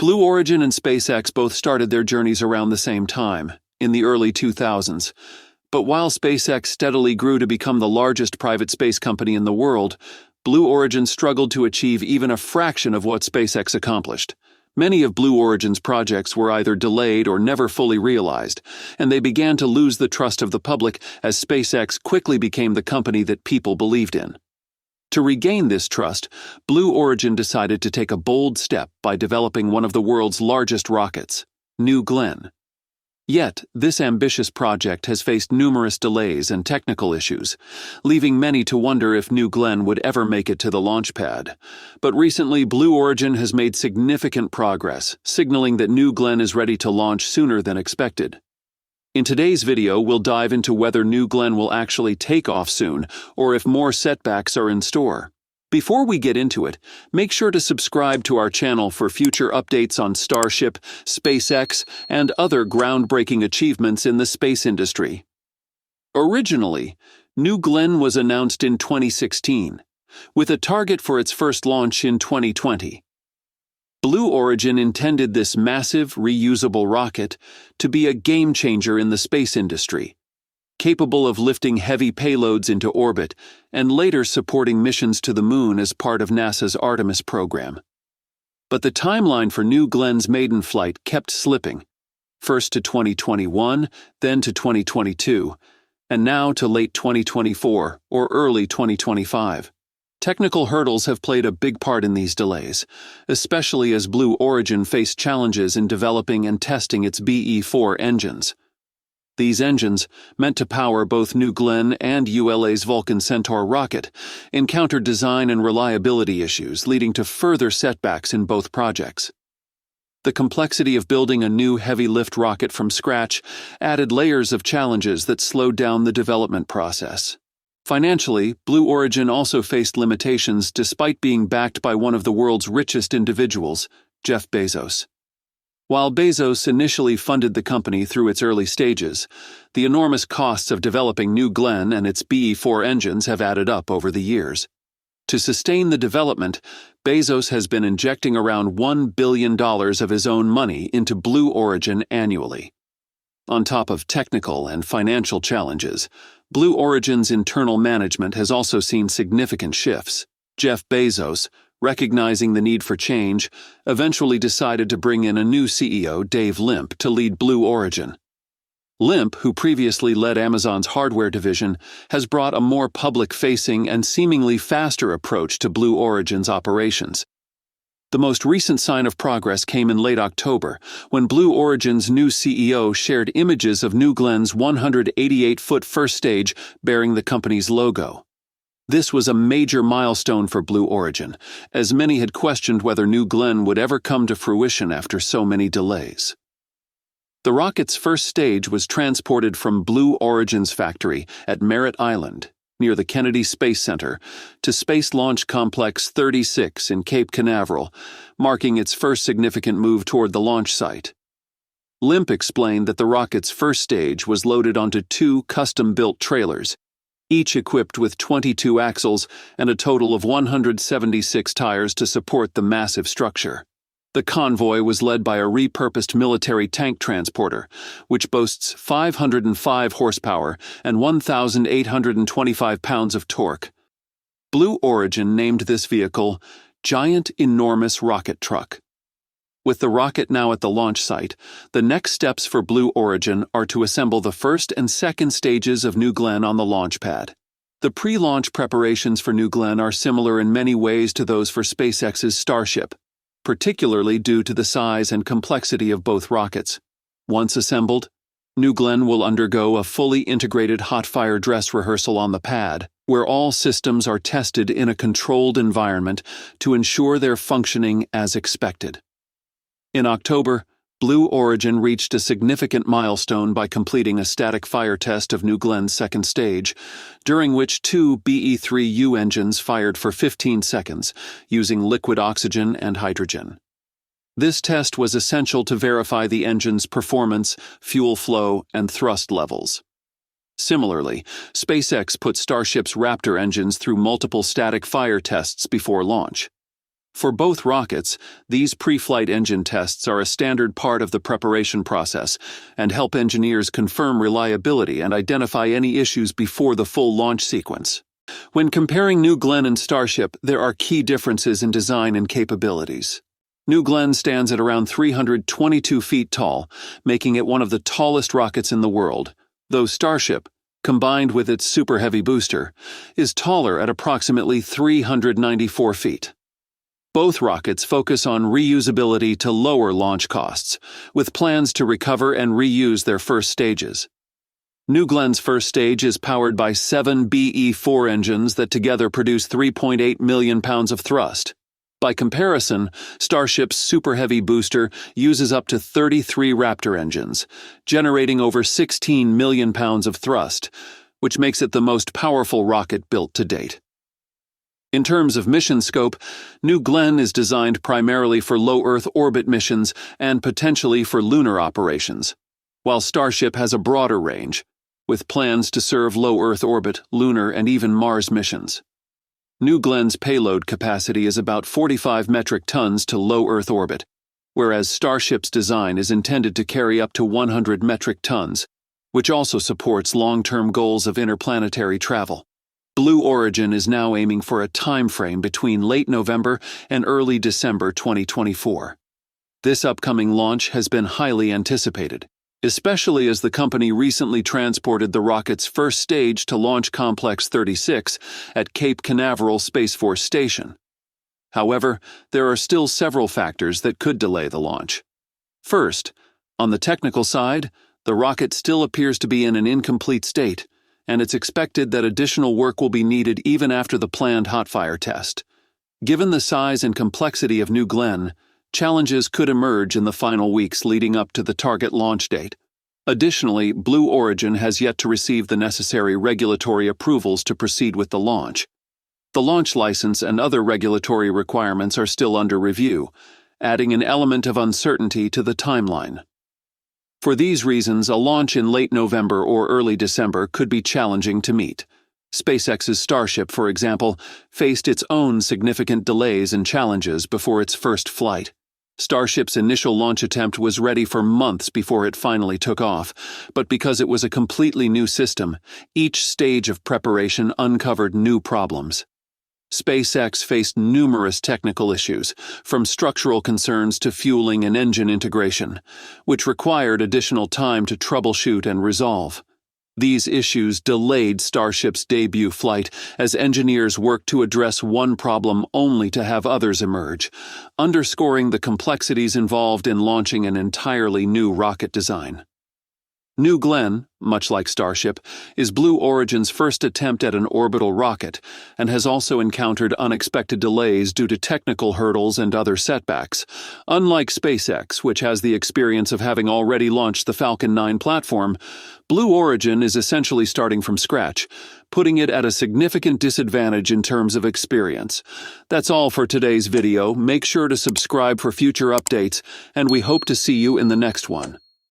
Blue Origin and SpaceX both started their journeys around the same time, in the early 2000s. But while SpaceX steadily grew to become the largest private space company in the world, Blue Origin struggled to achieve even a fraction of what SpaceX accomplished. Many of Blue Origin's projects were either delayed or never fully realized, and they began to lose the trust of the public as SpaceX quickly became the company that people believed in. To regain this trust, Blue Origin decided to take a bold step by developing one of the world's largest rockets, New Glenn. Yet, this ambitious project has faced numerous delays and technical issues, leaving many to wonder if New Glenn would ever make it to the launch pad. But recently, Blue Origin has made significant progress, signaling that New Glenn is ready to launch sooner than expected. In today's video, we'll dive into whether New Glenn will actually take off soon, or if more setbacks are in store. Before we get into it, make sure to subscribe to our channel for future updates on Starship, SpaceX, and other groundbreaking achievements in the space industry. Originally, New Glenn was announced in 2016, with a target for its first launch in 2020. Blue Origin intended this massive, reusable rocket to be a game-changer in the space industry, capable of lifting heavy payloads into orbit and later supporting missions to the moon as part of NASA's Artemis program. But the timeline for New Glenn's maiden flight kept slipping, first to 2021, then to 2022, and now to late 2024 or early 2025. Technical hurdles have played a big part in these delays, especially as Blue Origin faced challenges in developing and testing its BE-4 engines. These engines, meant to power both New Glenn and ULA's Vulcan Centaur rocket, encountered design and reliability issues, leading to further setbacks in both projects. The complexity of building a new heavy-lift rocket from scratch added layers of challenges that slowed down the development process. Financially, Blue Origin also faced limitations despite being backed by one of the world's richest individuals, Jeff Bezos. While Bezos initially funded the company through its early stages, the enormous costs of developing New Glenn and its BE-4 engines have added up over the years. To sustain the development, Bezos has been injecting around $1 billion of his own money into Blue Origin annually. On top of technical and financial challenges, Blue Origin's internal management has also seen significant shifts. Jeff Bezos, recognizing the need for change, eventually decided to bring in a new CEO, Dave Limp, to lead Blue Origin. Limp, who previously led Amazon's hardware division, has brought a more public-facing and seemingly faster approach to Blue Origin's operations. The most recent sign of progress came in late October, when Blue Origin's new CEO shared images of New Glenn's 188-foot first stage bearing the company's logo. This was a major milestone for Blue Origin, as many had questioned whether New Glenn would ever come to fruition after so many delays. The rocket's first stage was transported from Blue Origin's factory at Merritt Island, near the Kennedy Space Center, to Space Launch Complex 36 in Cape Canaveral, marking its first significant move toward the launch site. Limp explained that the rocket's first stage was loaded onto two custom-built trailers, each equipped with 22 axles and a total of 176 tires to support the massive structure. The convoy was led by a repurposed military tank transporter, which boasts 505 horsepower and 1,825 pounds of torque. Blue Origin named this vehicle Giant Enormous Rocket Truck. With the rocket now at the launch site, the next steps for Blue Origin are to assemble the first and second stages of New Glenn on the launch pad. The pre-launch preparations for New Glenn are similar in many ways to those for SpaceX's Starship, particularly due to the size and complexity of both rockets. Once assembled, New Glenn will undergo a fully integrated hot-fire dress rehearsal on the pad, where all systems are tested in a controlled environment to ensure they're functioning as expected. In October, Blue Origin reached a significant milestone by completing a static fire test of New Glenn's second stage, during which two BE-3U engines fired for 15 seconds, using liquid oxygen and hydrogen. This test was essential to verify the engine's performance, fuel flow, and thrust levels. Similarly, SpaceX put Starship's Raptor engines through multiple static fire tests before launch. For both rockets, these pre-flight engine tests are a standard part of the preparation process and help engineers confirm reliability and identify any issues before the full launch sequence. When comparing New Glenn and Starship, there are key differences in design and capabilities. New Glenn stands at around 322 feet tall, making it one of the tallest rockets in the world, though Starship, combined with its Super Heavy booster, is taller at approximately 394 feet. Both rockets focus on reusability to lower launch costs, with plans to recover and reuse their first stages. New Glenn's first stage is powered by 7 BE-4 engines that together produce 3.8 million pounds of thrust. By comparison, Starship's Super Heavy booster uses up to 33 Raptor engines, generating over 16 million pounds of thrust, which makes it the most powerful rocket built to date. In terms of mission scope, New Glenn is designed primarily for low Earth orbit missions and potentially for lunar operations, while Starship has a broader range, with plans to serve low Earth orbit, lunar, and even Mars missions. New Glenn's payload capacity is about 45 metric tons to low Earth orbit, whereas Starship's design is intended to carry up to 100 metric tons, which also supports long-term goals of interplanetary travel. Blue Origin is now aiming for a time frame between late November and early December 2024. This upcoming launch has been highly anticipated, especially as the company recently transported the rocket's first stage to Launch Complex 36 at Cape Canaveral Space Force Station. However, there are still several factors that could delay the launch. First, on the technical side, the rocket still appears to be in an incomplete state, and it's expected that additional work will be needed even after the planned hot-fire test. Given the size and complexity of New Glenn, challenges could emerge in the final weeks leading up to the target launch date. Additionally, Blue Origin has yet to receive the necessary regulatory approvals to proceed with the launch. The launch license and other regulatory requirements are still under review, adding an element of uncertainty to the timeline. For these reasons, a launch in late November or early December could be challenging to meet. SpaceX's Starship, for example, faced its own significant delays and challenges before its first flight. Starship's initial launch attempt was ready for months before it finally took off, but because it was a completely new system, each stage of preparation uncovered new problems. SpaceX faced numerous technical issues, from structural concerns to fueling and engine integration, which required additional time to troubleshoot and resolve. These issues delayed Starship's debut flight as engineers worked to address one problem only to have others emerge, underscoring the complexities involved in launching an entirely new rocket design. New Glenn, much like Starship, is Blue Origin's first attempt at an orbital rocket and has also encountered unexpected delays due to technical hurdles and other setbacks. Unlike SpaceX, which has the experience of having already launched the Falcon 9 platform, Blue Origin is essentially starting from scratch, putting it at a significant disadvantage in terms of experience. That's all for today's video. Make sure to subscribe for future updates, and we hope to see you in the next one.